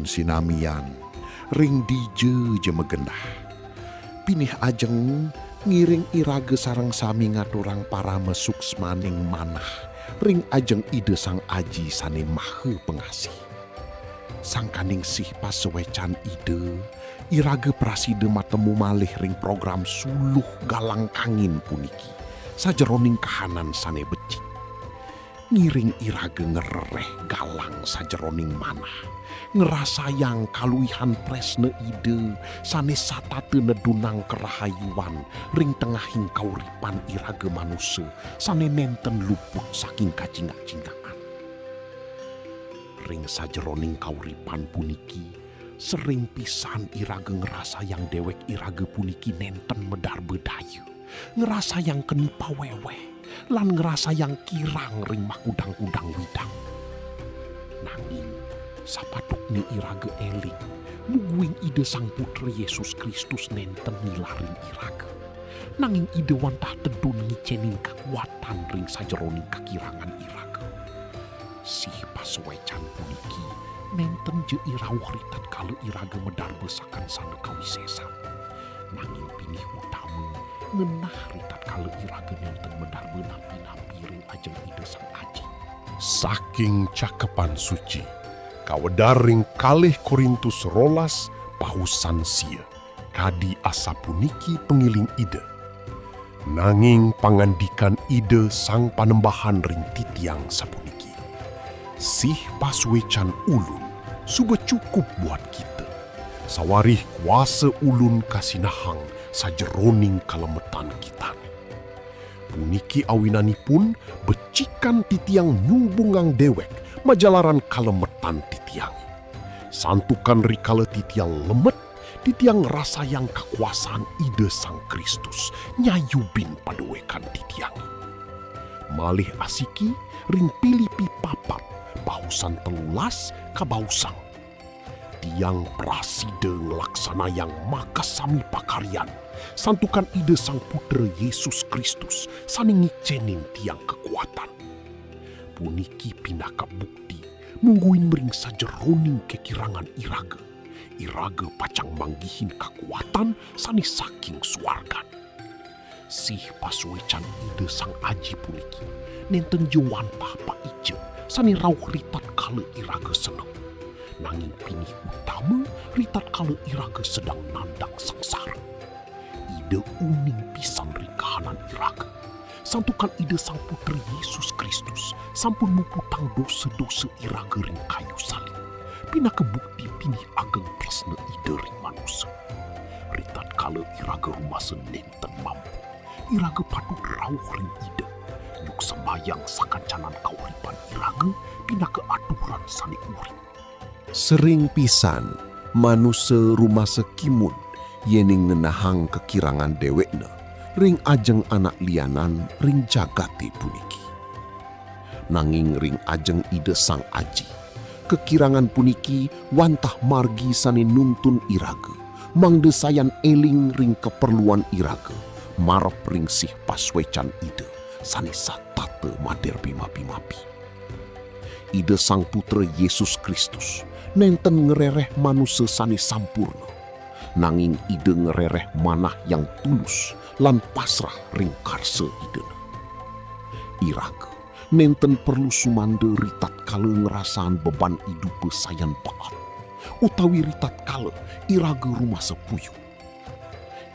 sinamian, ring dije jemegendah. Pinih ajeng ngiring irage sarang sami ngaturang para mesuk maning manah, ring ajeng ide sang aji sane mahe pengasih. Sang kaning sih pasewecan ide, irage praside matemu malih ring program suluh galang kangin puniki, sajeroning kahanan sane becik. Ngiring irage ngerereh galang sajeroning manah, ngerasayang kaluihan presne ide sane satate nedunang kerahayuan ring tengahing kauripan irage manusia sane nenten luput saking kacingak-cingakan. Ring sajeroning kauripan puniki sering pisan irage ngerasayang dewek irage puniki nenten medar bedayu, ngerasayang keni paweweh lan ngerasayang kirang ring makudang-kudang widang. Nanging sapatukni irage eling muguing ide sang putra Yesus Kristus nenten nilaring irage. Nanging ide wantah tedun ngicenin kekuatan ring sajeroning kakirangan irage. Sih pasewecan puniki nenten je irawuh ritat kala irage medar besakan sana kawisesan. Nanging pinih utama ngenah ritat kala irage nenten medar benapi-napi ring ajeng ide sang aji. Saking cakepan suci, kawedaring kalih Korintus rolas pausan sia, kadi asapuniki pengiling ide. Nanging pangandikan ide sang panembahan ring titiang sapuniki. Sih paswecan ulun sudah cukup buat kita. Sawarih kuasa ulun kasinahang sajeroning kalemetan kita. Puniki awinanipun becikan titiang nyubungang dewek majalaran kalemetan titiang. Santukan rikala titiang lemet, titiang rasa yang kekuasaan ide sang Kristus nyayubin padewekan titiang. Malih asiki ring pilipi papat bausan telulas kabausang. Tiang praside ngelaksana yang makasami pakarian, santukan ide sang putra Yesus Kristus saning ngicenin tiang kekuatan. Puniki pinaka bukti mungguin ring sajeroning kekirangan irage. Irage pacang manggihin kekuatan sani saking suargan. Sih paswecan ide sang aji puniki nenten jewan papa ijo sani rauh ritat kala irage seneng. Nanging pinih utama ritat kala irage sedang nandang sengsara. Ide uning pisan ring kahanan irage. Santukan ide sang putra Yesus Kristus sampun muputang dosa-dosa irage ring kayu salib. Pinaka bukti pinih ageng presne ide ring manusia. Ritat kala irage rumasa nenten mampu, irage patut rauh ring ide. Yuk sembayang sakancanan kauripan irage pinaka aturan sani urip. Sering pisan manusia rumah sekimun yening ngenahang kekirangan dewekna ring ajeng anak lianan ring jagati puniki. Nanging ring ajeng ide sang aji, kekirangan puniki wantah margi sani nuntun irage, mangdesayan eling ring keperluan irage, marep ring sih paswecan ide sani satate mader bimapi-mapi. Ide sang putra Yesus Kristus nenten ngerereh manusia sani sampurna, nanging ide ngerereh manah yang tulus lan pasrah ring karse idena. Irage nenten perlu sumande ritat kala ngerasaan beban hidup sayan paat, utawi ritat kala irage rumah sepuyuh.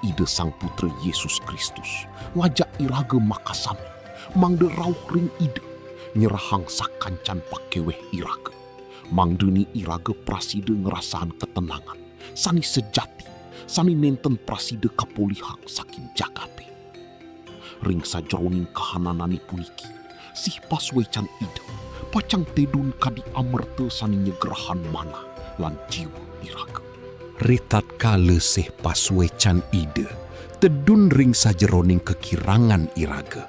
Ide sang putra Yesus Kristus ngajak irage makasami mangde rauh ring ide nyerahang sakancan pakeweh irage. Mangdeni irage praside ngerasaan ketenangan sani sejati, sani nenten praside kapulihang saking jagate. Ring sajeroning kahananani puniki sih paswecan ide pacang tedun kadi amerte sani nyegrahan mana lan jiwa irage. Ritat kale sih paswecan ide tedun ring sajeroning kekirangan irage.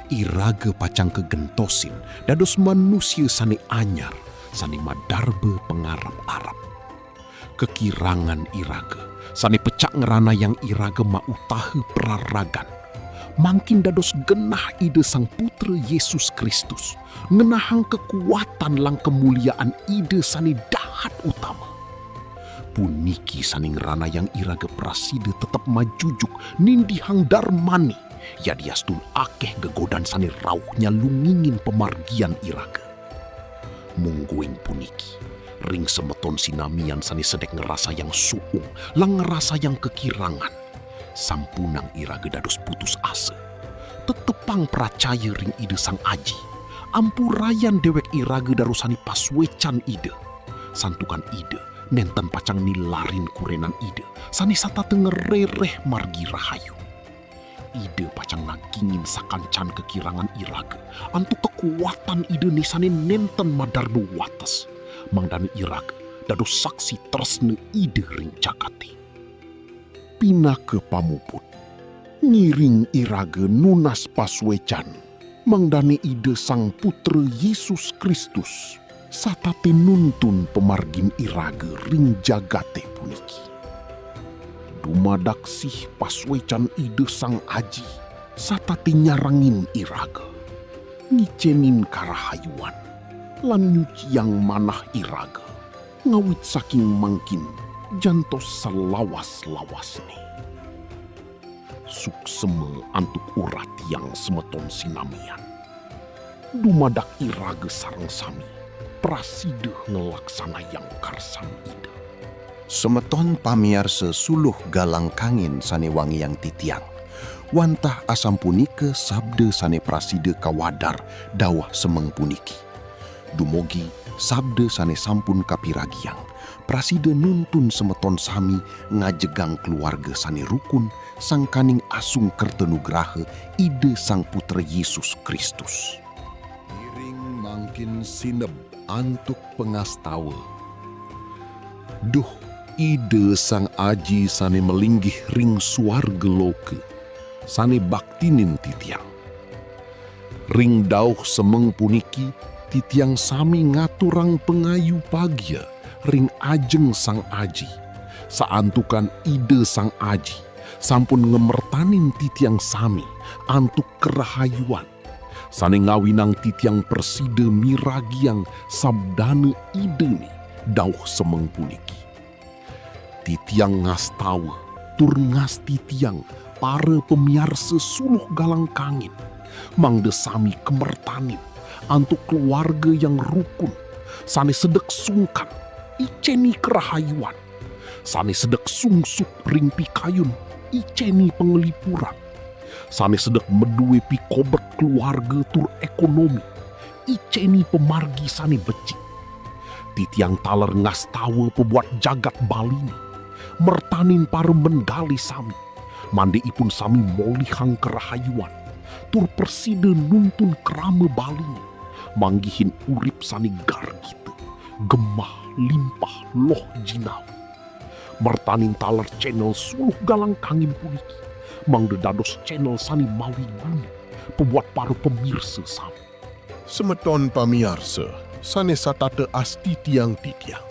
Irage pacang kegentosin dados manusia sani anyar sani madarbe pengarap-arap. Kekirangan irage sani pecak ngerana yang irage mautahe peraragan. Mangkin dados genah ide sang putra Yesus Kristus ngenahang kekuatan lang kemuliaan ide sani dahat utama. Puniki saning rana yang iraga prasida tetap majujuk nindihang darmani. Yadiastun akeh gegodan sani rauhnya lungingin pemargian iraga. Mungguing puniki, ring semeton sinamian sani sedek ngerasa yang suung, lang ngerasa yang kekirangan. Sampunang iraga dados putus asa. Tetepang percaya ring ide sang aji. Ampurayan dewek iraga darusani paswecan ide. Santukan ide, nenten pacang nilarin kurenan ide. Sani sata tengerereh margi rahayu. Ide pacang nagingin sakancan kekirangan iraga. Antu kekuatan ide nisane nenten madardu wates. Mangdani iraga dado saksi tresne ide ring Jagate. Pina ke pamuput. Ngiring iraga nunas paswecan. Mangdani ide sang putra Yesus Kristus. Satate nuntun pemargin iraga ring Jagate puniki. Dumadak sih paswecan ide sang aji, satate nyarangin iraga. Ngicenin karahayuan, lan nyuci yang manah iraga. Ngawit saking mangkin, jantos selawas-lawasne. Sukseme antuk urat yang semeton sinamian. Dumadak iraga sareng sami, praside ngelaksana yang karsan ide. Semeton pamiarsa suluh galang kangin sane wangi yang titiang. Wantah asam punike sabda sane praside kawadar dawah semeng puniki. Dumogi sabda sane sampun kapiragiang. Praside nuntun semeton sami ngajegang keluarga sane rukun sang kaning asung kertenugraha ide sang putra Yesus Kristus. Iring mangkin sineb antuk pengastawa. Duh, ide sang aji sane melinggih ring suarga loke, sane baktinin titiang. Ring dauh semeng puniki, titiang sami ngaturang pengayu pagia, ring ajeng sang aji. Saantukan ide sang aji, sampun ngemertanin titiang sami, antuk kerahayuan. Sane ngawinang titiang perside miragiang sabdane ide ni, dauh semeng puniki. Titiang ngastawa, tur ngas titiang, para pemiarsa suluh galang kangin. Mangde sami kemertanin, antuk keluarga yang rukun. Sane sedek sungkan, iceni kerahayuan. Sane sedek sungsuk ring pikayun, iceni pengelipuran. Sane sedek medue pikobet keluarga tur ekonomi, iceni pemargi sane becik. Titiang taler ngastawa pebuat jagat balini. Mertanin para menggali sami, mandi ipun sami molihang kerahayuan, tur perside nuntun kerama balini, manggihin urip sani gargite, gemah limpah loh jinau. Mertanin taler channel suluh galang kangin puniki, mangde dados channel sani mawi guni, pebuat para pemirsa sami. Semeton pamiarsa, sane satate asti tiang titiang.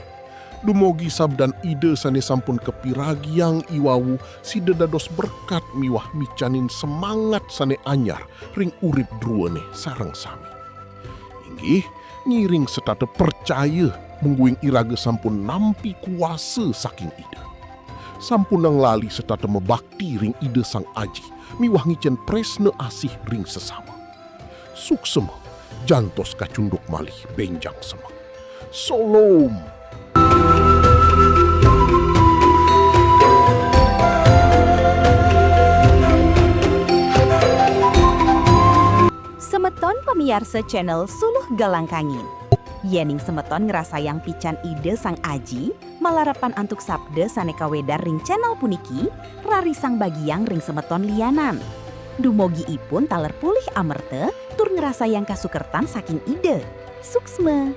Dumogi sabdan ide sane sampun kepiragiang iwawu sida dados berkat miwah micanin semangat sane anyar ring urip druene sareng sami. Inggih ngiring setate percaya mengguing iraga sampun nampi kuasa saking ide. Sampun nang lali setate mebakti ring ide sang aji miwah ngicen presne asih ring sesama. Suksema jantos kacunduk malih benjang semang. Solom. Semeton pemiarsa channel Suluh Galang Kangin. Yening semeton ngerasa yang pican ide sang aji, malarapan antuk sabda sane kawedar ring channel puniki, rarisang bagiang ring semeton lianan. Dumogi ipun taler pulih amerte, tur ngerasa yang kasukertan saking ide. Suksma.